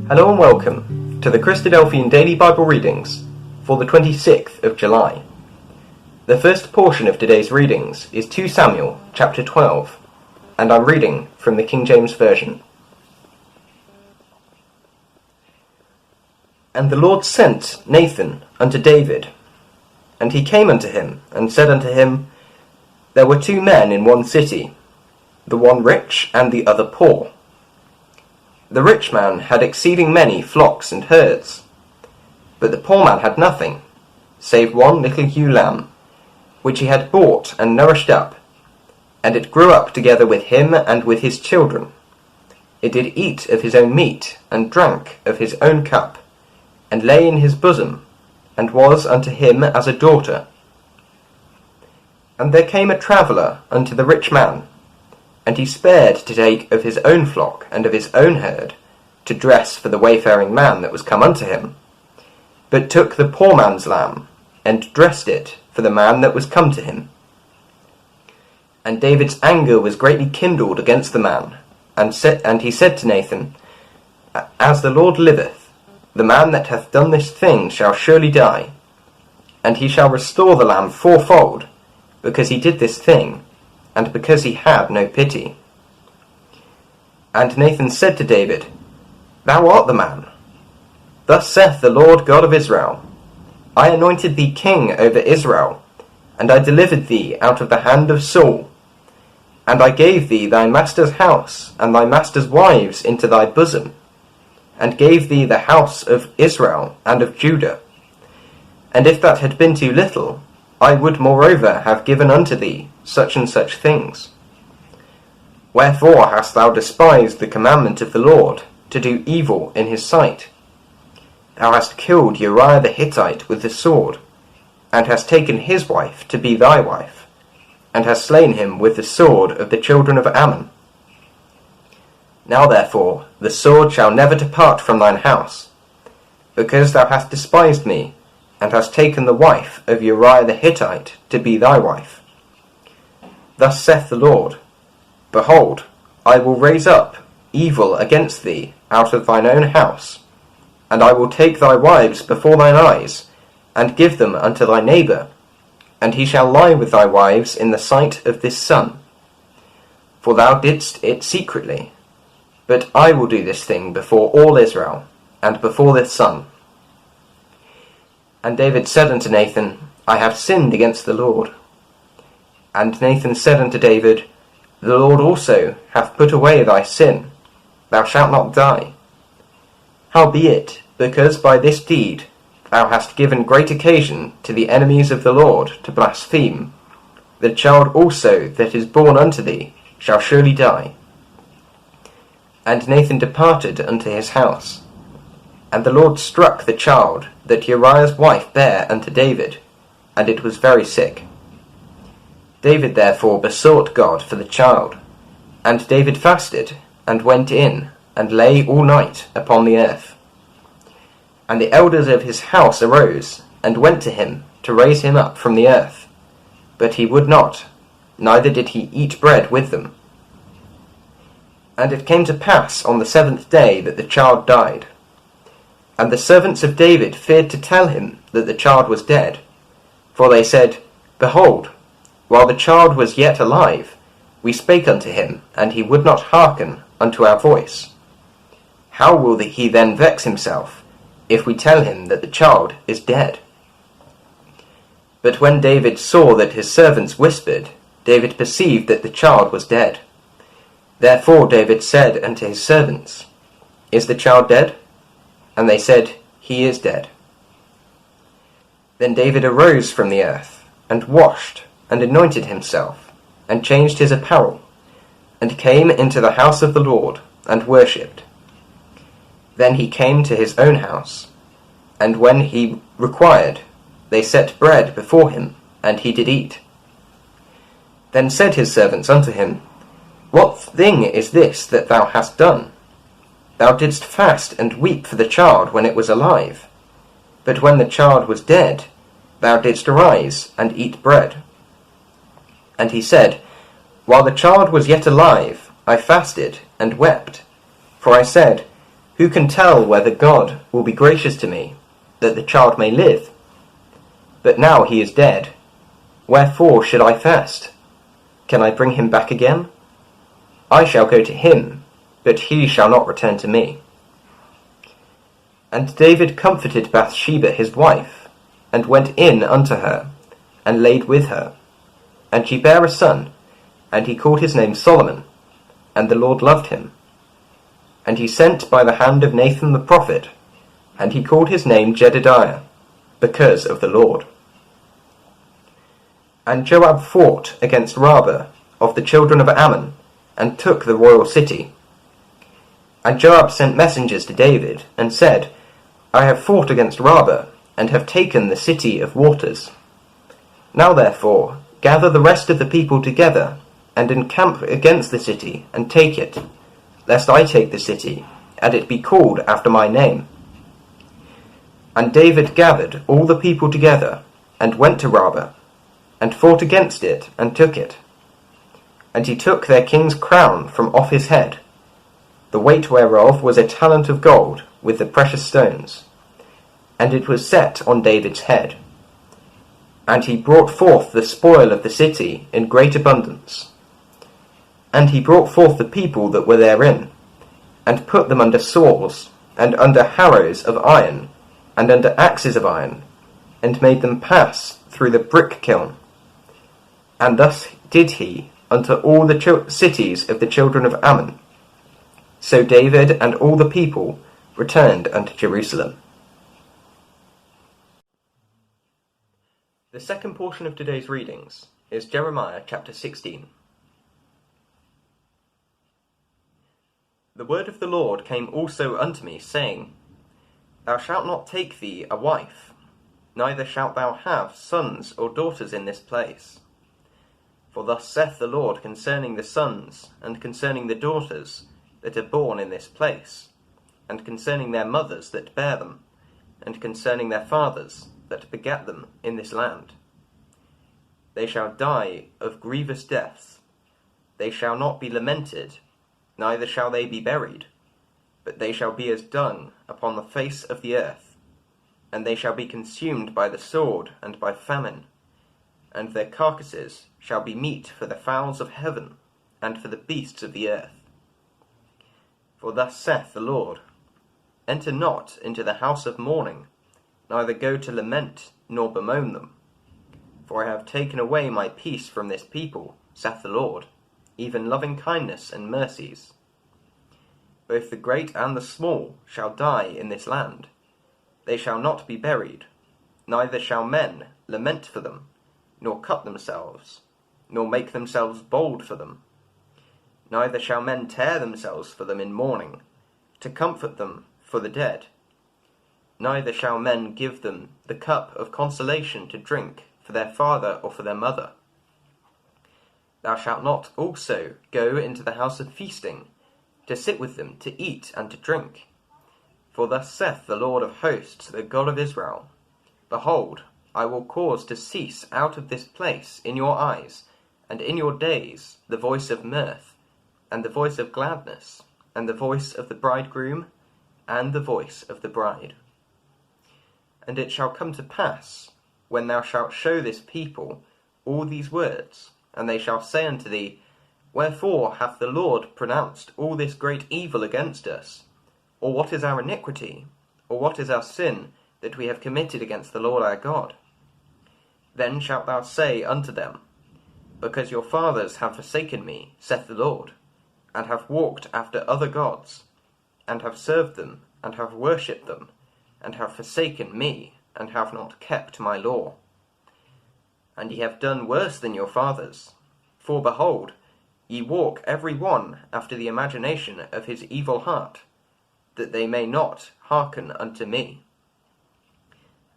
Hello and welcome to the Christadelphian Daily Bible Readings for the 26th of July. The first portion of today's readings is 2 Samuel chapter 12, and I'm reading from the King James Version. And the Lord sent Nathan unto David, and he came unto him, and said unto him, There were 2 men in one city, the one rich and the other poor. The rich man had exceeding many flocks and herds, but the poor man had nothing, save one little ewe lamb, which he had bought and nourished up, and it grew up together with him and with his children. It did eat of his own meat, and drank of his own cup, and lay in his bosom, and was unto him as a daughter. And there came a traveller unto the rich man, and he spared to take of his own flock and of his own herd, to dress for the wayfaring man that was come unto him, but took the poor man's lamb, and dressed it for the man that was come to him. And David's anger was greatly kindled against the man, and he said to Nathan, As the Lord liveth, the man that hath done this thing shall surely die, and he shall restore the lamb fourfold, because he did this thing, and because he had no pity. And Nathan said to David, Thou art the man. Thus saith the Lord God of Israel, I anointed thee king over Israel, and I delivered thee out of the hand of Saul. And I gave thee thy master's house, and thy master's wives into thy bosom, and gave thee the house of Israel and of Judah. And if that had been too little, I would moreover have given unto thee such and such things. Wherefore hast thou despised the commandment of the Lord, to do evil in his sight? Thou hast killed Uriah the Hittite with the sword, and hast taken his wife to be thy wife, and hast slain him with the sword of the children of Ammon. Now therefore the sword shall never depart from thine house, because thou hast despised me, and hast taken the wife of Uriah the Hittite to be thy wife. Thus saith the Lord, Behold, I will raise up evil against thee out of thine own house, and I will take thy wives before thine eyes, and give them unto thy neighbour, and he shall lie with thy wives in the sight of this sun. For thou didst it secretly, but I will do this thing before all Israel, and before this sun. And David said unto Nathan, I have sinned against the Lord. And Nathan said unto David, The Lord also hath put away thy sin, thou shalt not die. Howbeit, because by this deed thou hast given great occasion to the enemies of the Lord to blaspheme, the child also that is born unto thee shall surely die. And Nathan departed unto his house. And the Lord struck the child that Uriah's wife bare unto David, and it was very sick. David therefore besought God for the child, and David fasted, and went in, and lay all night upon the earth. And the elders of his house arose, and went to him to raise him up from the earth. But he would not, neither did he eat bread with them. And it came to pass on the 7th day that the child died. And the servants of David feared to tell him that the child was dead. For they said, Behold, while the child was yet alive, we spake unto him, and he would not hearken unto our voice. How will he then vex himself, if we tell him that the child is dead? But when David saw that his servants whispered, David perceived that the child was dead. Therefore David said unto his servants, Is the child dead? And they said, He is dead. Then David arose from the earth, and washed, and anointed himself, and changed his apparel, and came into the house of the Lord, and worshipped. Then he came to his own house, and when he required, they set bread before him, and he did eat. Then said his servants unto him, What thing is this that thou hast done? Thou didst fast and weep for the child when it was alive, but when the child was dead, thou didst arise and eat bread. And he said, While the child was yet alive, I fasted and wept, for I said, Who can tell whether God will be gracious to me, that the child may live? But now he is dead. Wherefore should I fast? Can I bring him back again? I shall go to him, but he shall not return to me. And David comforted Bathsheba his wife, and went in unto her, and laid with her. And she bare a son, and he called his name Solomon, and the Lord loved him. And he sent by the hand of Nathan the prophet, and he called his name Jedidiah, because of the Lord. And Joab fought against Rabbah of the children of Ammon, and took the royal city. And Joab sent messengers to David, and said, I have fought against Rabbah, and have taken the city of waters. Now therefore gather the rest of the people together, and encamp against the city, and take it, lest I take the city, and it be called after my name. And David gathered all the people together, and went to Rabbah, and fought against it, and took it. And he took their king's crown from off his head, the weight whereof was a talent of gold, with the precious stones, and it was set on David's head. And he brought forth the spoil of the city in great abundance. And he brought forth the people that were therein, and put them under saws, and under harrows of iron, and under axes of iron, and made them pass through the brick kiln. And thus did he unto all the cities of the children of Ammon. So David and all the people returned unto Jerusalem. The second portion of today's readings is Jeremiah chapter 16. The word of the Lord came also unto me, saying, Thou shalt not take thee a wife, neither shalt thou have sons or daughters in this place. For thus saith the Lord concerning the sons and concerning the daughters that are born in this place, and concerning their mothers that bear them, and concerning their fathers that begat them in this land. They shall die of grievous deaths. They shall not be lamented, neither shall they be buried, but they shall be as dung upon the face of the earth, and they shall be consumed by the sword and by famine, and their carcasses shall be meat for the fowls of heaven, and for the beasts of the earth. For thus saith the Lord, Enter not into the house of mourning, neither go to lament, nor bemoan them. For I have taken away my peace from this people, saith the Lord, even loving kindness and mercies. Both the great and the small shall die in this land. They shall not be buried, neither shall men lament for them, nor cut themselves, nor make themselves bold for them. Neither shall men tear themselves for them in mourning, to comfort them for the dead. Neither shall men give them the cup of consolation to drink for their father or for their mother. Thou shalt not also go into the house of feasting, to sit with them, to eat and to drink. For thus saith the Lord of hosts, the God of Israel, Behold, I will cause to cease out of this place in your eyes, and in your days, the voice of mirth, and the voice of gladness, and the voice of the bridegroom, and the voice of the bride. And it shall come to pass, when thou shalt show this people all these words, and they shall say unto thee, Wherefore hath the Lord pronounced all this great evil against us? Or what is our iniquity? Or what is our sin that we have committed against the Lord our God? Then shalt thou say unto them, Because your fathers have forsaken me, saith the Lord, and have walked after other gods, and have served them, and have worshipped them, and have forsaken me, and have not kept my law. And ye have done worse than your fathers. For behold, ye walk every one after the imagination of his evil heart, that they may not hearken unto me.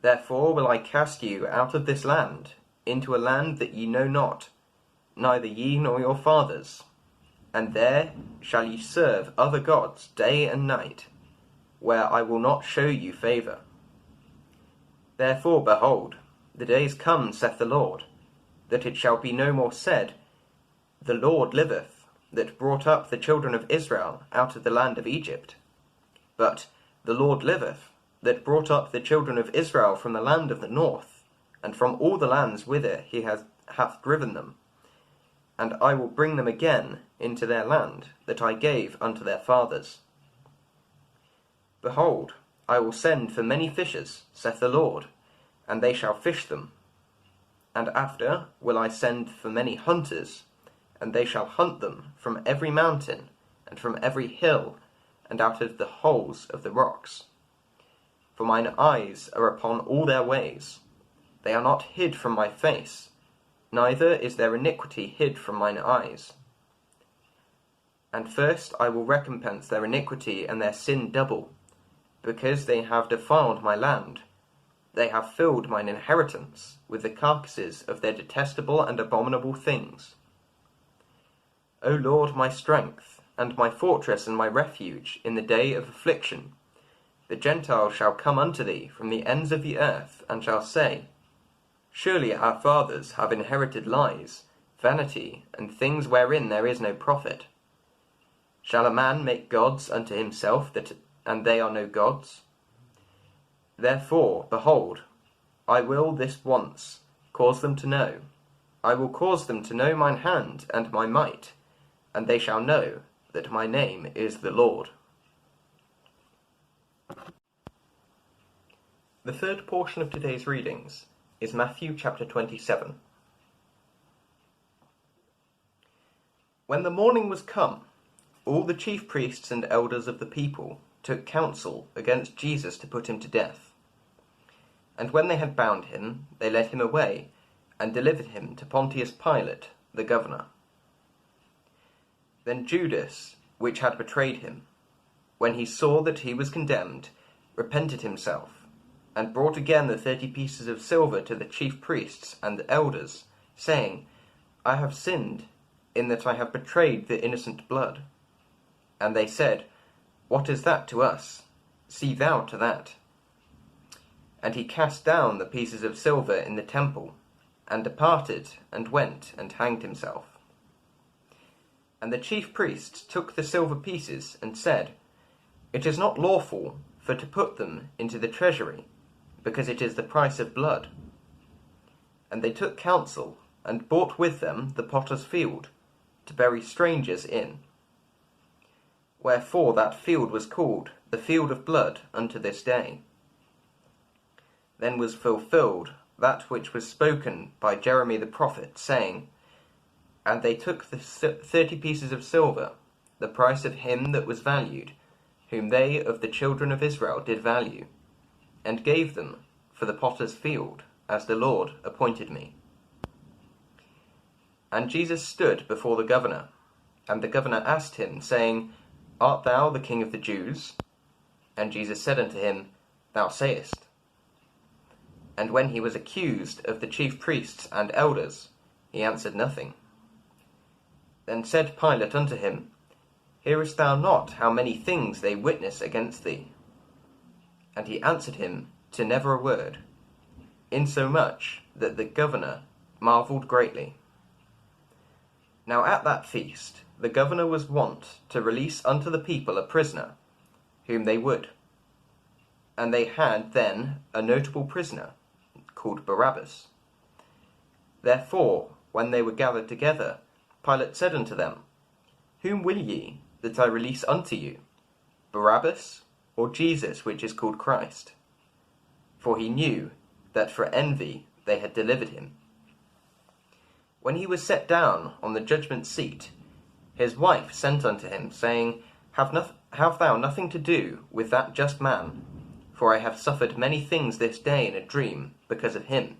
Therefore will I cast you out of this land, into a land that ye know not, neither ye nor your fathers, and there shall ye serve other gods day and night, where I will not show you favour. Therefore, behold, the days come, saith the Lord, that it shall be no more said, The Lord liveth, that brought up the children of Israel out of the land of Egypt. but the Lord liveth, that brought up the children of Israel from the land of the north, and from all the lands whither he hath driven them. And I will bring them again into their land, that I gave unto their fathers. Behold, I will send for many fishers, saith the Lord, and they shall fish them. And after will I send for many hunters, and they shall hunt them from every mountain, and from every hill, and out of the holes of the rocks. For mine eyes are upon all their ways. They are not hid from my face, neither is their iniquity hid from mine eyes. And first I will recompense their iniquity and their sin double, because they have defiled my land. They have filled mine inheritance with the carcasses of their detestable and abominable things. O Lord, my strength, and my fortress and my refuge in the day of affliction, the Gentiles shall come unto thee from the ends of the earth, and shall say, Surely our fathers have inherited lies, vanity, and things wherein there is no profit. Shall a man make gods unto himself, and they are no gods? Therefore, behold, I will this once cause them to know. I will cause them to know mine hand and my might, and they shall know that my name is the Lord. The third portion of today's readings is Matthew chapter 27. When the morning was come, all the chief priests and elders of the people took counsel against Jesus to put him to death. And when they had bound him, they led him away, and delivered him to Pontius Pilate, the governor. Then Judas, which had betrayed him, when he saw that he was condemned, repented himself, and brought again the 30 pieces of silver to the chief priests and the elders, saying, I have sinned, in that I have betrayed the innocent blood. And they said, What is that to us? See thou to that. And he cast down the pieces of silver in the temple, and departed, and went and hanged himself. And the chief priests took the silver pieces, and said, It is not lawful for to put them into the treasury, because it is the price of blood. And they took counsel, and bought with them the potter's field, to bury strangers in. Wherefore that field was called the field of blood unto this day. Then was fulfilled that which was spoken by Jeremy the prophet, saying, And they took the 30 pieces of silver, the price of him that was valued, whom they of the children of Israel did value, and gave them for the potter's field, as the Lord appointed me. And Jesus stood before the governor, and the governor asked him, saying, Art thou the King of the Jews? And Jesus said unto him, Thou sayest. And when he was accused of the chief priests and elders, he answered nothing. Then said Pilate unto him, Hearest thou not how many things they witness against thee? And he answered him to never a word, insomuch that the governor marvelled greatly. Now at that feast the governor was wont to release unto the people a prisoner, whom they would. And they had then a notable prisoner, called Barabbas. Therefore, when they were gathered together, Pilate said unto them, Whom will ye that I release unto you, Barabbas, or Jesus, which is called Christ? For he knew that for envy they had delivered him. When he was set down on the judgment seat, his wife sent unto him, saying, Have thou nothing to do with that just man? For I have suffered many things this day in a dream because of him.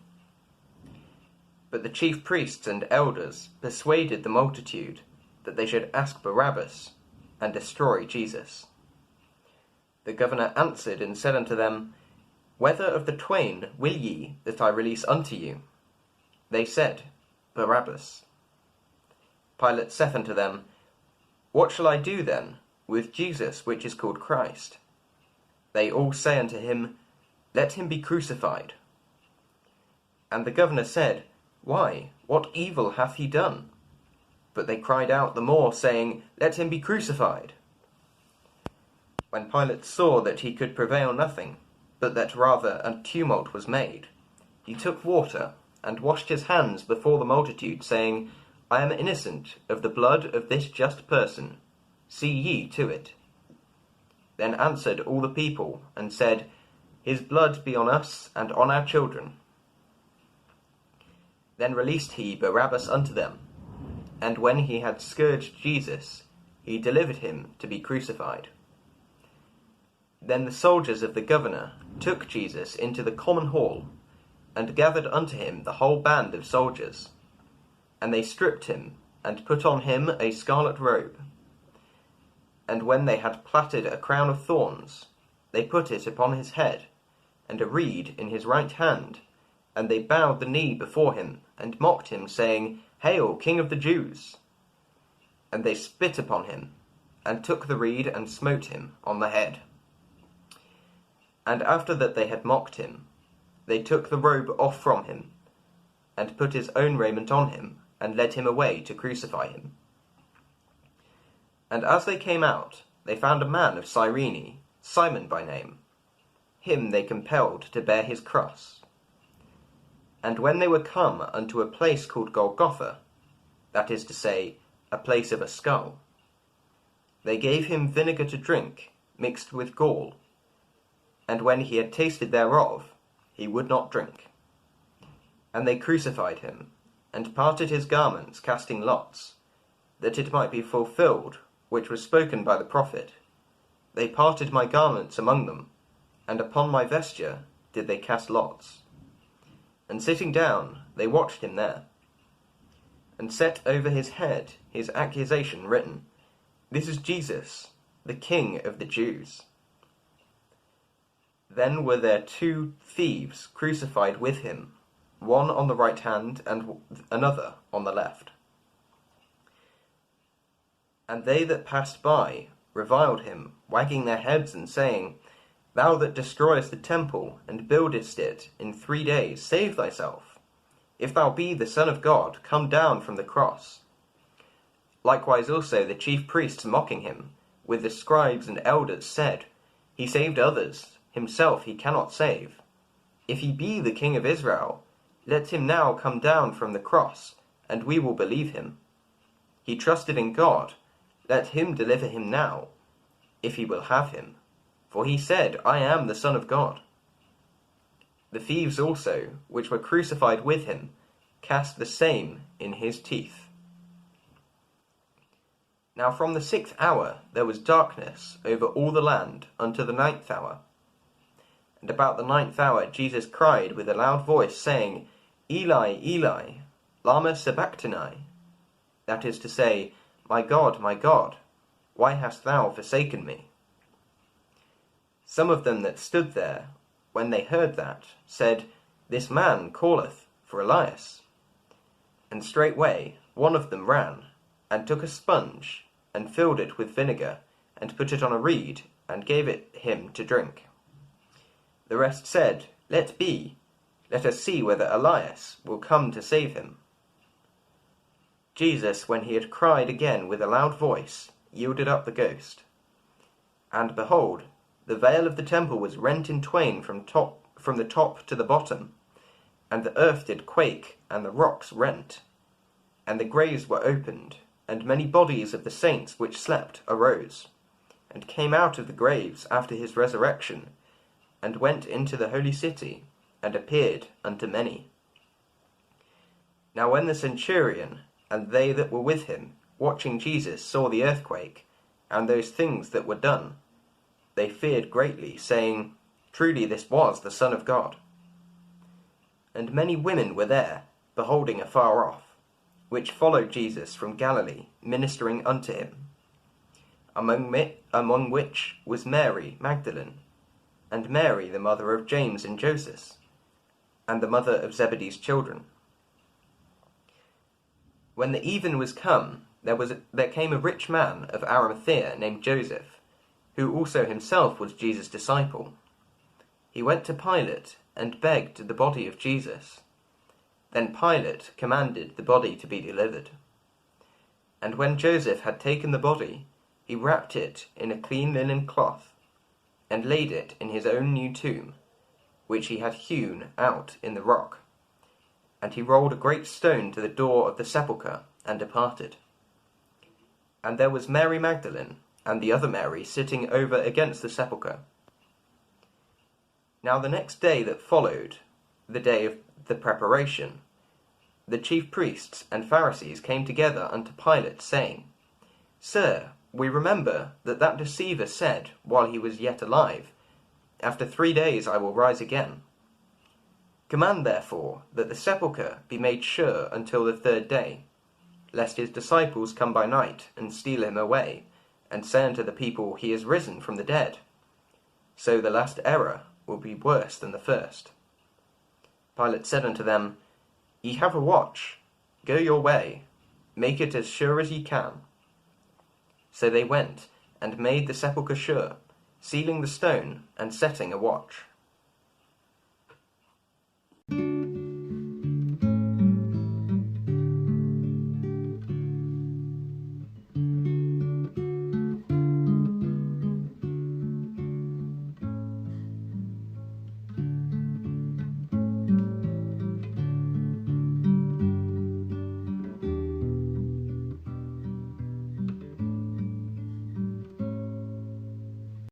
But the chief priests and elders persuaded the multitude that they should ask Barabbas, and destroy Jesus. The governor answered and said unto them, Whether of the twain will ye that I release unto you? They said, Barabbas. Pilate saith unto them, What shall I do then with Jesus which is called Christ? They all say unto him, Let him be crucified. And the governor said, Why, what evil hath he done? But they cried out the more, saying, Let him be crucified. When Pilate saw that he could prevail nothing, but that rather a tumult was made, he took water, and washed his hands before the multitude, saying, I am innocent of the blood of this just person. See ye to it. Then answered all the people, and said, His blood be on us and on our children. Then released he Barabbas unto them, and when he had scourged Jesus, he delivered him to be crucified. Then the soldiers of the governor took Jesus into the common hall, and gathered unto him the whole band of soldiers. And they stripped him, and put on him a scarlet robe. And when they had plaited a crown of thorns, they put it upon his head, and a reed in his right hand, and they bowed the knee before him, and mocked him, saying, Hail, King of the Jews! And they spit upon him, and took the reed, and smote him on the head. And after that they had mocked him, they took the robe off from him, and put his own raiment on him, and led him away to crucify him. And as they came out, they found a man of Cyrene, Simon by name. Him they compelled to bear his cross. And when they were come unto a place called Golgotha, that is to say, a place of a skull, they gave him vinegar to drink, mixed with gall. And when he had tasted thereof, he would not drink. And they crucified him, and parted his garments, casting lots, that it might be fulfilled, which was spoken by the prophet. They parted my garments among them, and upon my vesture did they cast lots. And sitting down, they watched him there, and set over his head his accusation written, This is Jesus, the King of the Jews. Then were there 2 thieves crucified with him, one on the right hand and another on the left. And they that passed by reviled him, wagging their heads and saying, Thou that destroyest the temple and buildest it in 3 days, save thyself. If thou be the Son of God, come down from the cross. Likewise also the chief priests mocking him, with the scribes and elders, said, He saved others, himself he cannot save. If he be the King of Israel, let him now come down from the cross, and we will believe him. He trusted in God, let him deliver him now, if he will have him. For he said, I am the Son of God. The thieves also, which were crucified with him, cast the same in his teeth. Now from the 6th hour there was darkness over all the land unto the 9th hour. And about the 9th hour Jesus cried with a loud voice, saying, Eli, Eli, lama sabachthani? That is to say, my God, why hast thou forsaken me? Some of them that stood there, when they heard that, said, This man calleth for Elias. And straightway one of them ran, and took a sponge, and filled it with vinegar, and put it on a reed, and gave it him to drink. The rest said, Let be, let us see whether Elias will come to save him. Jesus, when he had cried again with a loud voice, yielded up the ghost. And behold, the veil of the temple was rent in twain from the top to the bottom, and the earth did quake, and the rocks rent, and the graves were opened, and many bodies of the saints which slept arose, and came out of the graves after his resurrection, and went into the holy city, and appeared unto many. Now when the centurion and they that were with him, watching Jesus, saw the earthquake, and those things that were done, they feared greatly, saying, Truly this was the Son of God. And many women were there, beholding afar off, which followed Jesus from Galilee, ministering unto him, among which was Mary Magdalene, and Mary the mother of James and Joseph, and the mother of Zebedee's children. When the even was come, there came a rich man of Arimathea named Joseph, who also himself was Jesus' disciple. He went to Pilate, and begged the body of Jesus. Then Pilate commanded the body to be delivered. And when Joseph had taken the body, he wrapped it in a clean linen cloth, and laid it in his own new tomb, which he had hewn out in the rock. And he rolled a great stone to the door of the sepulchre, and departed. And there was Mary Magdalene, and the other Mary, sitting over against the sepulchre. Now the next day that followed, the day of the preparation, the chief priests and Pharisees came together unto Pilate, saying, Sir, we remember that deceiver said, while he was yet alive, After 3 days I will rise again. Command therefore that the sepulchre be made sure until the 3rd day, lest his disciples come by night, and steal him away, and say unto the people, He is risen from the dead. So the last error will be worse than the first. Pilate said unto them, Ye have a watch, go your way, make it as sure as ye can. So they went, and made the sepulchre sure, sealing the stone, and setting a watch.